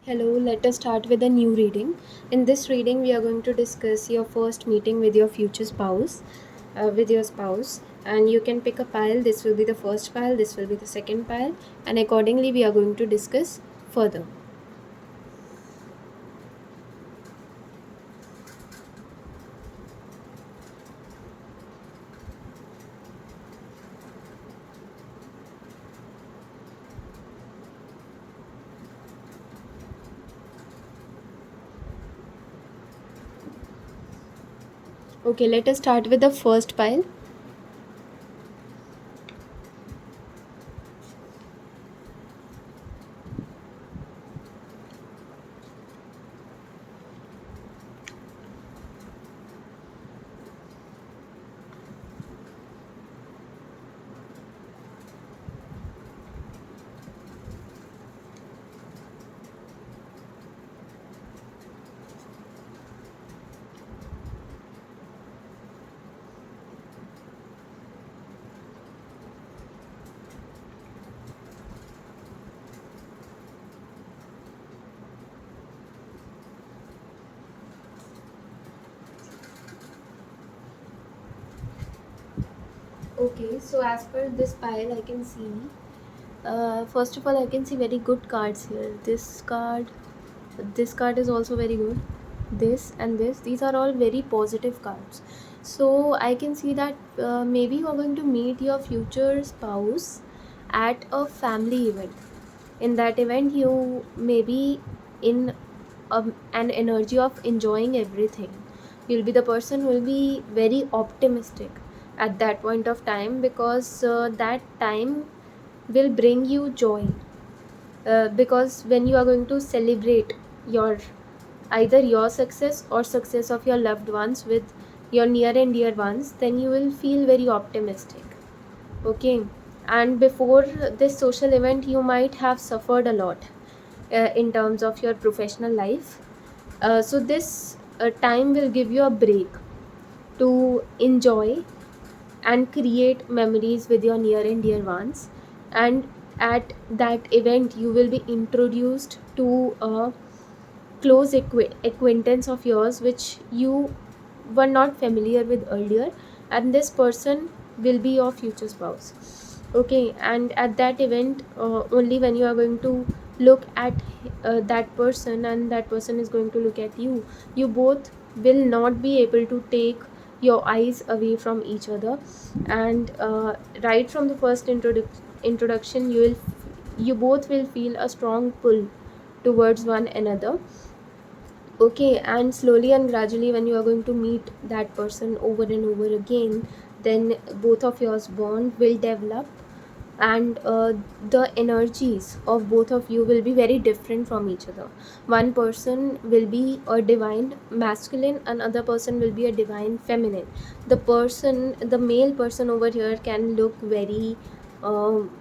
Hello, let us start with a new reading. In this reading, we are going to discuss your first meeting with your future spouse, and you can pick a pile. This will be the first pile, this will be the second pile, and accordingly, we are going to discuss further. Okay, let us start with the first pile. Okay, so as per this pile, I can see. First of all, I can see very good cards here. This card is also very good. This and this, these are all very positive cards. So I can see that maybe you are going to meet your future spouse at a family event. In that event, you may be in an energy of enjoying everything. You'll be the person who will be very optimistic at that point of time, because that time will bring you joy, because when you are going to celebrate your either your success or success of your loved ones with your near and dear ones, then you will feel very optimistic. Okay, and before this social event you might have suffered a lot in terms of your professional life. So this time will give you a break to enjoy and create memories with your near and dear ones. And at that event you will be introduced to a close acquaintance of yours which you were not familiar with earlier, and this person will be your future spouse. Okay, and at that event, only when you are going to look at that person and that person is going to look at you, you both will not be able to take your eyes away from each other. And right from the first introduction, you both will feel a strong pull towards one another. Okay, and slowly and gradually when you are going to meet that person over and over again, then both of yours bond will develop. And the energies of both of you will be very different from each other. One person will be a divine masculine, another person will be a divine feminine. The male person over here can look very um,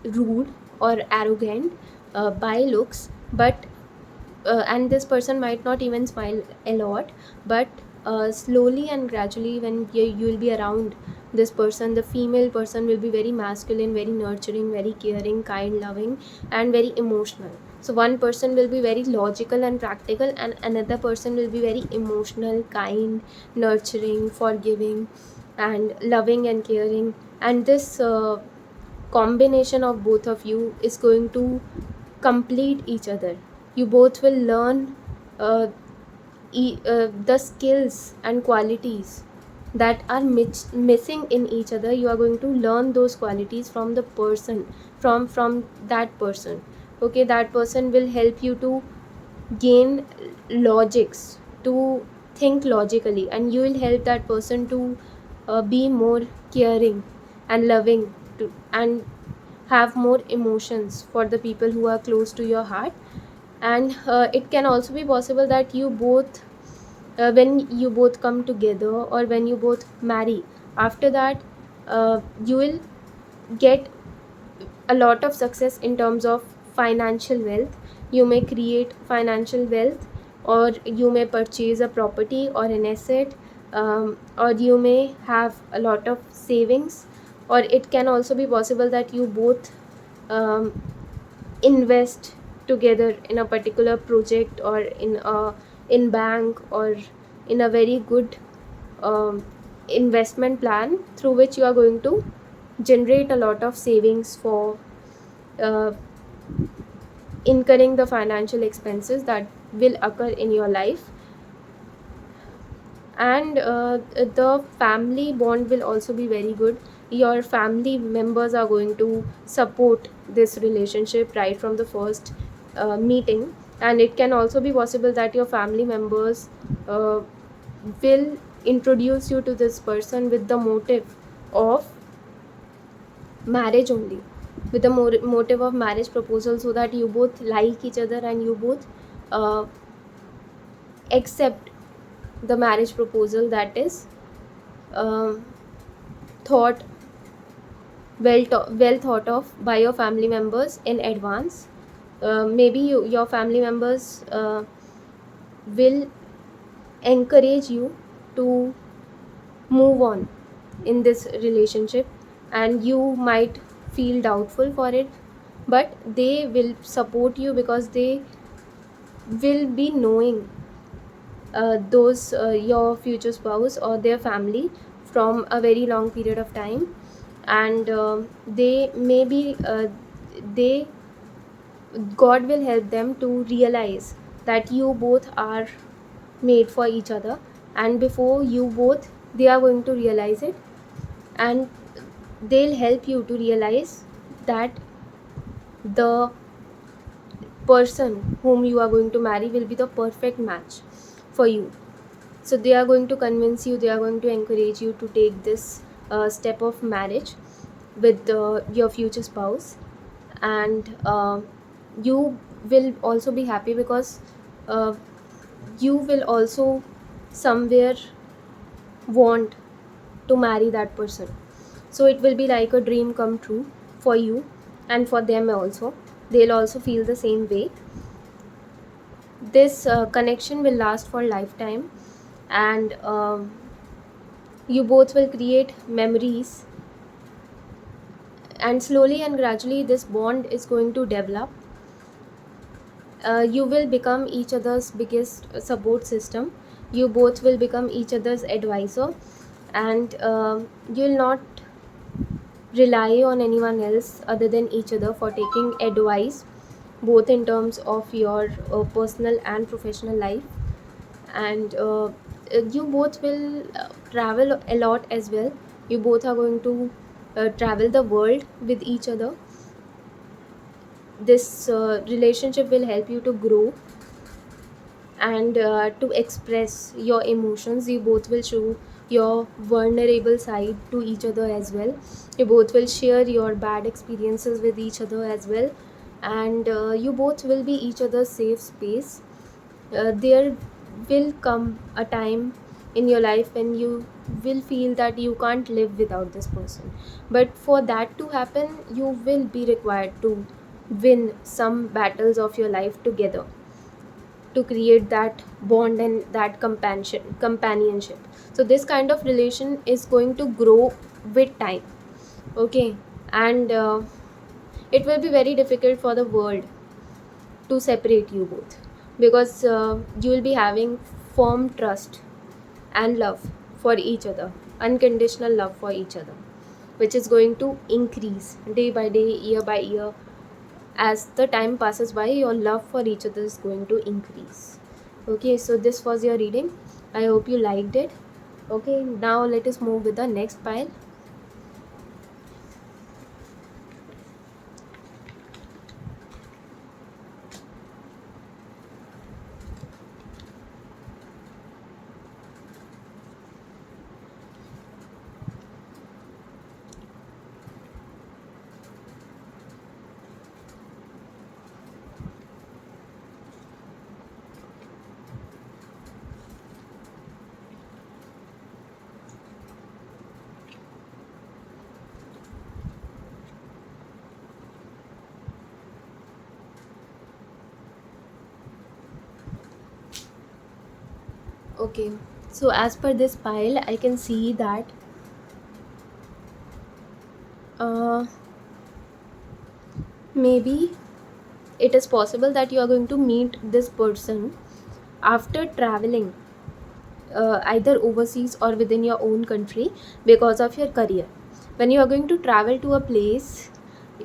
rude or arrogant by looks, but and this person might not even smile a lot. But slowly and gradually when you will be around this person, the female person will be very masculine, very nurturing, very caring, kind, loving, and very emotional. So one person will be very logical and practical, and another person will be very emotional, kind, nurturing, forgiving, and loving and caring. And this combination of both of you is going to complete each other. You both will learn the skills and qualities that are missing in each other. You are going to learn those qualities from the person, from that person. Okay, that person will help you to gain logics, to think logically, and you will help that person to be more caring and loving, and have more emotions for the people who are close to your heart. And it can also be possible that you both when you both come together, or when you both marry, after that you will get a lot of success in terms of financial wealth. You may create financial wealth, or you may purchase a property or an asset, or you may have a lot of savings. Or it can also be possible that you both um, invest together in a particular project, or in bank, or in a very good um, investment plan through which you are going to generate a lot of savings for uh, incurring the financial expenses that will occur in your life. And the family bond will also be very good. Your family members are going to support this relationship right from the first meeting. And it can also be possible that your family members uh, will introduce you to this person with the motive of marriage only, with the motive of marriage proposal, so that you both like each other and you both uh, accept the marriage proposal that is um, thought well thought of by your family members in advance. Maybe your family members will encourage you to move on in this relationship, and you might feel doubtful for it, but they will support you because they will be knowing those your future spouse or their family from a very long period of time. And they maybe they God will help them to realize that you both are made for each other, and before you both, they are going to realize it, and they'll help you to realize that the person whom you are going to marry will be the perfect match for you. So they are going to convince you, they are going to encourage you to take this step of marriage with your future spouse. And you will also be happy because uh, you will also somewhere want to marry that person. So it will be like a dream come true for you, and for them also, they'll also feel the same way. This connection will last for lifetime, and you both will create memories, and slowly and gradually this bond is going to develop. You will become each other's biggest support system. You both will become each other's advisor, and you'll not rely on anyone else other than each other for taking advice, both in terms of your personal and professional life. And you both will travel a lot as well. You both are going to travel the world with each other. This relationship will help you to grow and to express your emotions. You both will show your vulnerable side to each other as well. You both will share your bad experiences with each other as well, and you both will be each other's safe space. There will come a time in your life when you will feel that you can't live without this person, but for that to happen, you will be required to win some battles of your life together to create that bond and that companionship. So this kind of relation is going to grow with time. Okay. And it will be very difficult for the world to separate you both, because you will be having firm trust and love for each other, unconditional love for each other, which is going to increase day by day, year by year. As the time passes by, your love for each other is going to increase. Okay, so this was your reading. I hope you liked it. Okay, now let us move with the next pile. Okay, so as per this pile, I can see that uh, maybe it is possible that you are going to meet this person after traveling either overseas or within your own country because of your career. When you are going to travel to a place,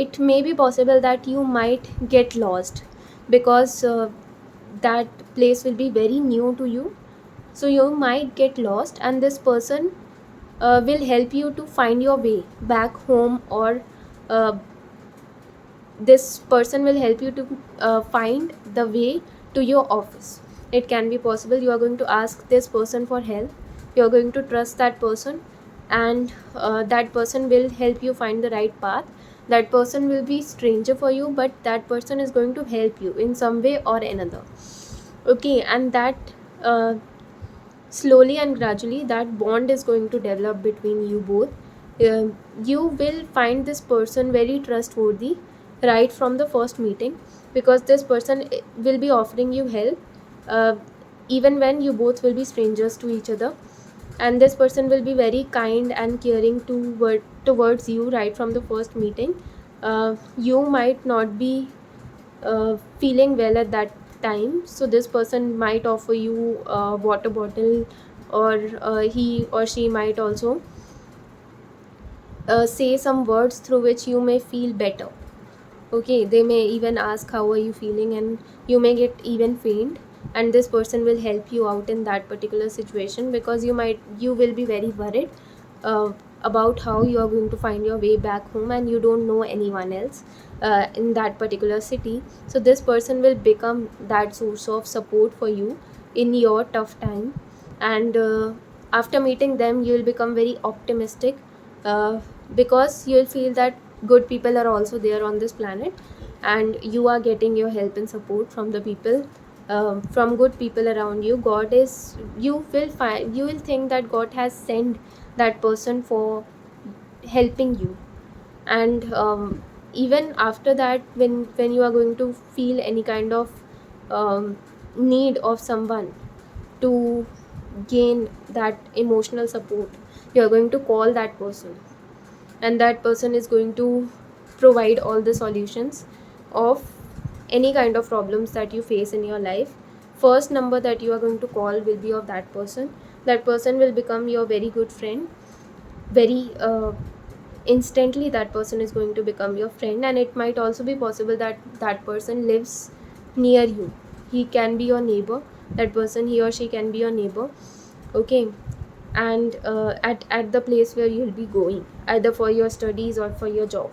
it may be possible that you might get lost because that place will be very new to you. So you might get lost, and this person will help you to find your way back home, or uh, this person will help you to find the way to your office. It can be possible you are going to ask this person for help, you are going to trust that person, and that person will help you find the right path. That person will be stranger for you, but that person is going to help you in some way or another. Okay, and that uh, slowly and gradually that bond is going to develop between you both. You will find this person very trustworthy right from the first meeting, because this person will be offering you help even when you both will be strangers to each other, and this person will be very kind and caring towards you right from the first meeting. You might not be feeling well at that time, so this person might offer you a water bottle, or he or she might also say some words through which you may feel better. Okay, they may even ask how are you feeling, and you may get even faint, and this person will help you out in that particular situation, because you will be very worried uh, about how you are going to find your way back home, and you don't know anyone else in that particular city. So this person will become that source of support for you in your tough time. And after meeting them, you will become very optimistic, because you will feel that good people are also there on this planet, and you are getting your help and support from the people, from good people around you. God is, you will think that God has sent that person for helping you. And even after that, when you are going to feel any kind of need of someone to gain that emotional support, you are going to call that person, and that person is going to provide all the solutions of any kind of problems that you face in your life. First number that you are going to call will be of that person. That person will become your very good friend. Very instantly that person is going to become your friend, and it might also be possible that that person lives near you. He can be your neighbor. That person, he or she, can be your neighbor. Okay, and at the place where you'll be going, either for your studies or for your job.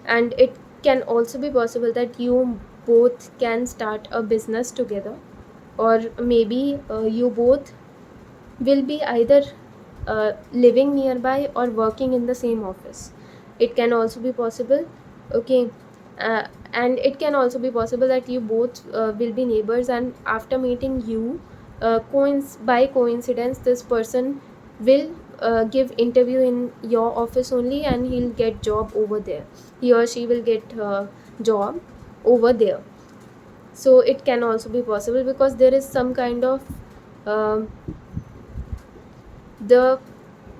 And it can also be possible that you both can start a business together, or maybe you both will be either living nearby or working in the same office. It can also be possible. Okay, and it can also be possible that you both will be neighbors, and after meeting you, by coincidence, this person will give interview in your office only, and he'll get job over there. He or she will get job over there. So it can also be possible, because there is some kind of um, the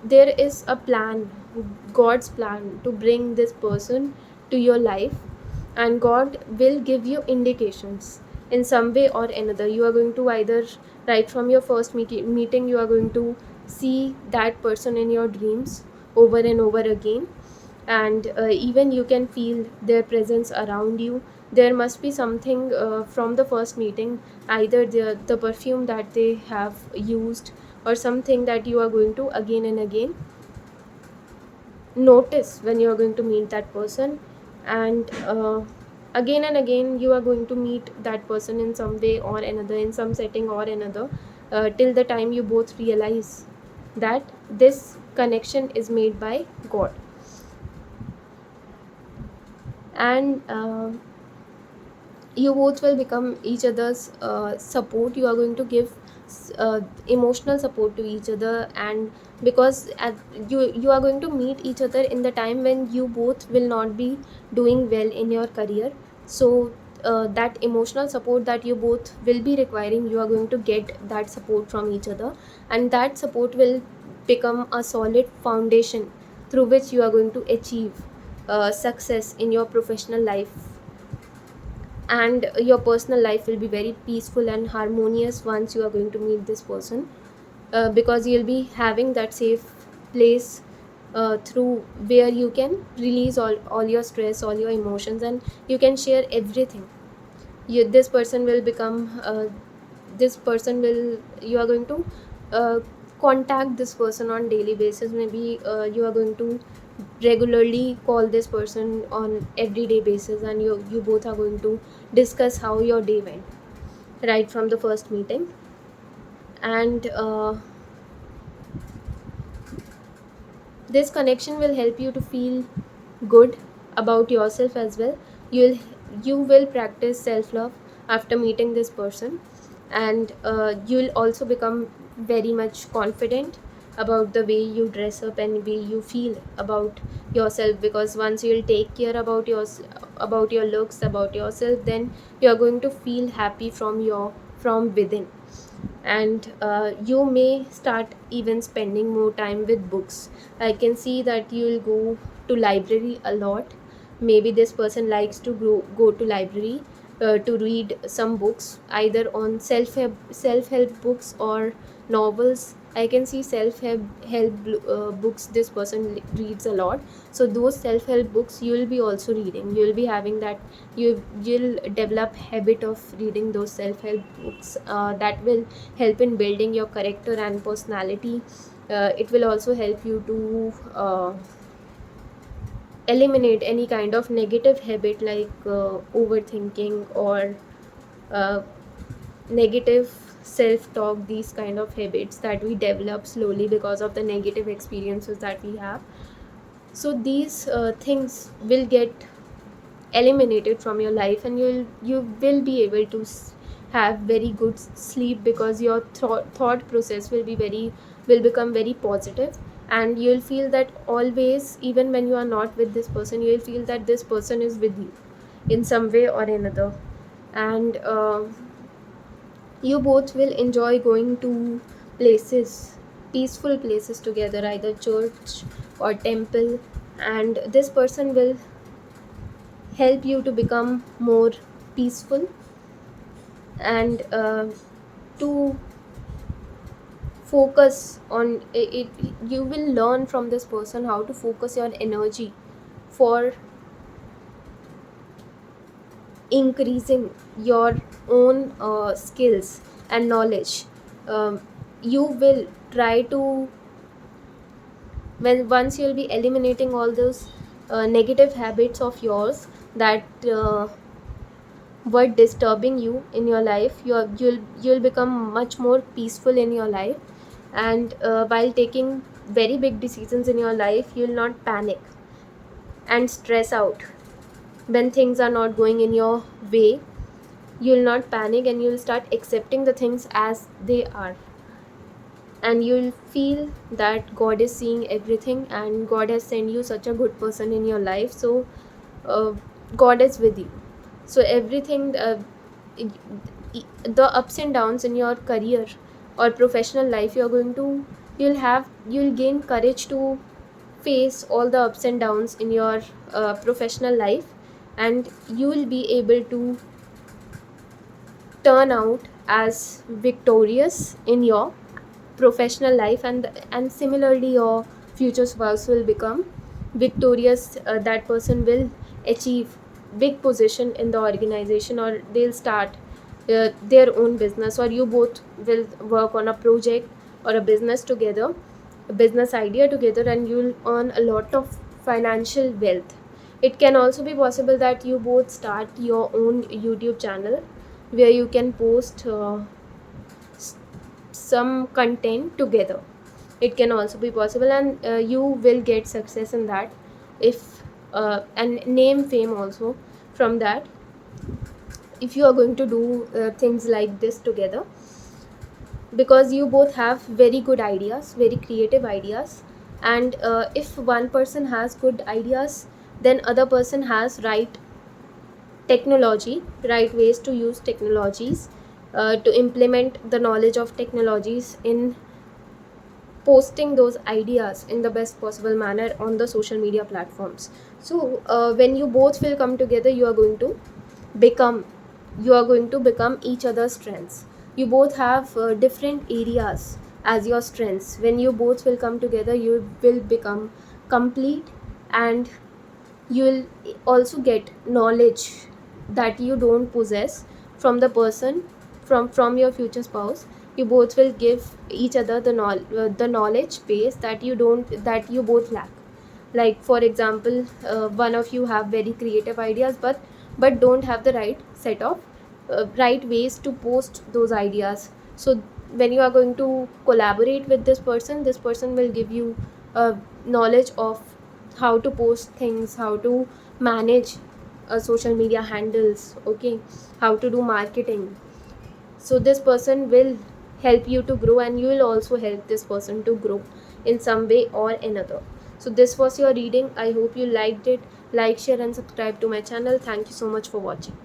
there is a plan, God's plan, to bring this person to your life, and God will give you indications in some way or another. You are going to either, right from your first meeting, you are going to see that person in your dreams over and over again, and even you can feel their presence around you. There must be something from the first meeting, either the perfume that they have used, or something that you are going to again and again notice when you are going to meet that person. And again and again you are going to meet that person in some way or another, in some setting or another, till the time you both realize that this connection is made by God. And you both will become each other's support. You are going to give emotional support to each other, and because you are going to meet each other in the time when you both will not be doing well in your career. So that emotional support that you both will be requiring, you are going to get that support from each other, and that support will become a solid foundation through which you are going to achieve success in your professional life. and your personal life will be very peaceful and harmonious once you are going to meet this person, because you'll be having that safe place through where you can release all your stress, all your emotions, and you can share everything. This person will become this person will you are going to uh, contact this person on daily basis. Maybe you are going to regularly call this person on everyday basis, and you both are going to discuss how your day went right from the first meeting. And this connection will help you to feel good about yourself as well. you'll you will practice self love after meeting this person, and you'll also become very much confident about the way you dress up and way you feel about yourself, because once you'll take care about your looks, about yourself, then you're going to feel happy from within. And you may start even spending more time with books. I can see that you'll go to library a lot. Maybe this person likes to go to library to read some books, either on self help books or novels. I can see self help books this person reads a lot. So those self-help books you'll be also reading. You'll be having that, you'll develop habit of reading those self-help books that will help in building your character and personality. It will also help you to eliminate any kind of negative habit like overthinking or uh, negative self talk, these kind of habits that we develop slowly because of the negative experiences that we have. So these things will get eliminated from your life, and you will be able to have very good sleep, because your thought process will become very positive, and you'll feel that always, even when you are not with this person, you'll feel that this person is with you in some way or another. And you both will enjoy going to places, peaceful places together, either church or temple, and this person will help you to become more peaceful, and to focus on it. You will learn from this person how to focus your energy for increasing your own skills and knowledge. You will try to, when once you'll be eliminating all those negative habits of yours that were disturbing you in your life, you'll become much more peaceful in your life. And while taking very big decisions in your life, you'll not panic and stress out when things are not going in your way. You'll not panic, and you'll start accepting the things as they are, and you'll feel that God is seeing everything, and God has sent you such a good person in your life. So uh, God is with you. So everything, the ups and downs in your career or professional life, you'll gain courage to face all the ups and downs in your professional life, and you will be able to turn out as victorious in your professional life, and similarly your future spouse will become victorious. That person will achieve big position in the organization, or they'll start their own business, or you both will work on a project or a business together, a business idea together, and you'll earn a lot of financial wealth. It can also be possible that you both start your own YouTube channel where you can post some content together. It can also be possible, and you will get success in that, if and name fame also from that, if you are going to do things like this together, because you both have very good ideas, very creative ideas. And if one person has good ideas, then other person has right ways to use technologies, to implement the knowledge of technologies in posting those ideas in the best possible manner on the social media platforms. So when you both will come together, you are going to become you are going to become each other's strengths. You both have different areas as your strengths. When you both will come together, you will become complete, and you will also get knowledge that you don't possess from the person, from your future spouse. You both will give each other the knowledge base that you both lack. Like for example, one of you have very creative ideas, but don't have the right set of right ways to post those ideas. So when you are going to collaborate with this person will give you knowledge of how to post things, how to manage social media handles, okay, how to do marketing. So this person will help you to grow, and you will also help this person to grow in some way or another. So this was your reading. I hope you liked it. Like, share and subscribe to my channel. Thank you so much for watching.